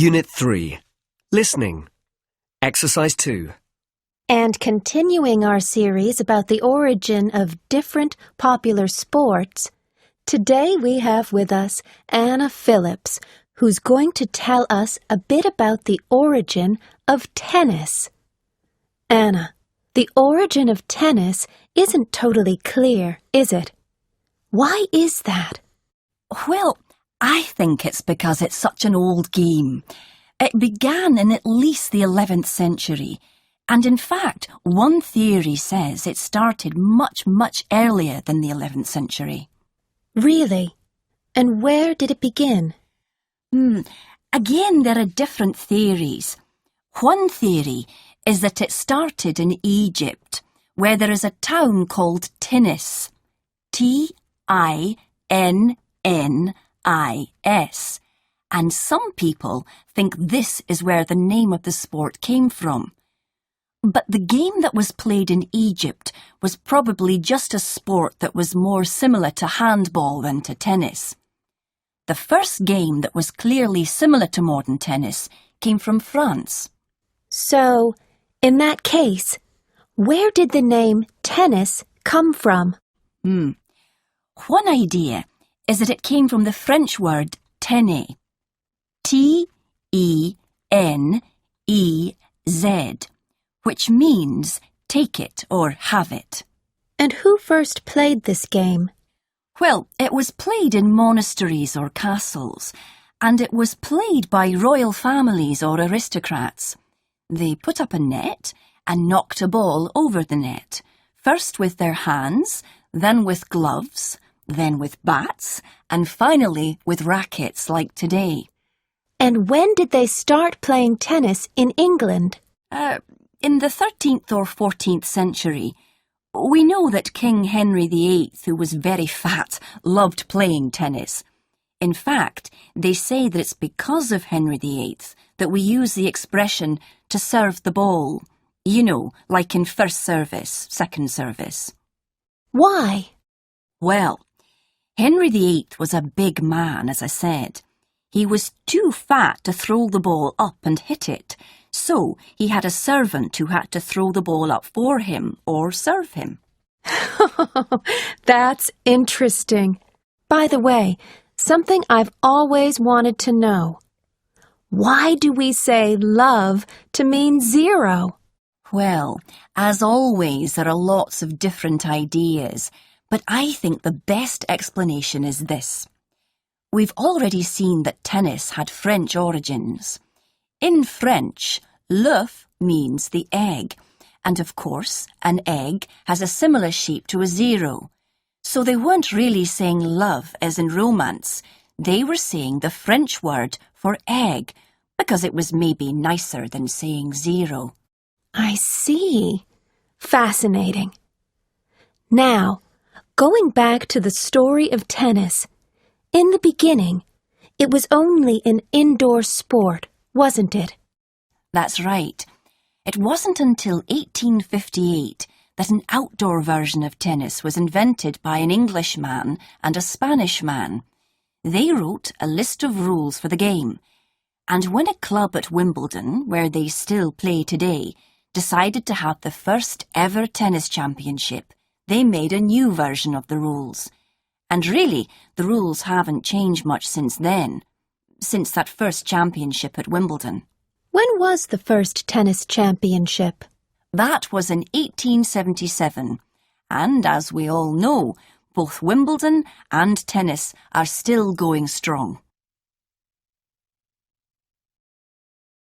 Unit 3. Listening. Exercise 2. And continuing our series about the origin of different popular sports, today we have with us Anna Phillips, who's going to tell us a bit about the origin of tennis. Anna, the origin of tennis isn't totally clear, is it? Why is that? Well, I think it's because it's such an old game. It began in at least the 11th century, and in fact, one theory says it started much earlier than the 11th century. Really? And where did it begin? Again, there are different theories. One theory is that it started in Egypt, where there is a town called Tinis. Tinnis. And some people think this is where the name of the sport came from. But the game that was played in Egypt was probably just a sport that was more similar to handball than to tennis. The first game that was clearly similar to modern tennis came from France. So, in that case, where did the name tennis come from? One idea is that it came from the French word tenez. T-E-N-E-Z, which means take it or have it. And who first played this game? Well, it was played in monasteries or castles, and it was played by royal families or aristocrats. They put up a net and knocked a ball over the net, first with their hands, then with gloves, then with bats, and finally with rackets like today. And when did they start playing tennis in England? In the 13th or 14th century. We know that King Henry VIII, who was very fat, loved playing tennis. In fact, they say that it's because of Henry VIII that we use the expression to serve the ball. You know, like in first service, second service. Why? Well, Henry VIII was a big man, as I said. He was too fat to throw the ball up and hit it, so he had a servant who had to throw the ball up for him or serve him. That's interesting. By the way, something I've always wanted to know. Why do we say love to mean zero? Well, as always, there are lots of different ideas, but I think the best explanation is this. We've already seen that tennis had French origins. In French, l'œuf means the egg, and of course, an egg has a similar shape to a zero. So they weren't really saying love as in romance. They were saying the French word for egg, because it was maybe nicer than saying zero. I see. Fascinating. Now, going back to the story of tennis, in the beginning, it was only an indoor sport, wasn't it? That's right. It wasn't until 1858 that an outdoor version of tennis was invented by an Englishman and a Spanish man. They wrote a list of rules for the game, and when a club at Wimbledon, where they still play today, decided to have the first ever tennis championship, they made a new version of the rules. And really, the rules haven't changed much since then, since that first championship at Wimbledon. When was the first tennis championship? That was in 1877, and as we all know, both Wimbledon and tennis are still going strong.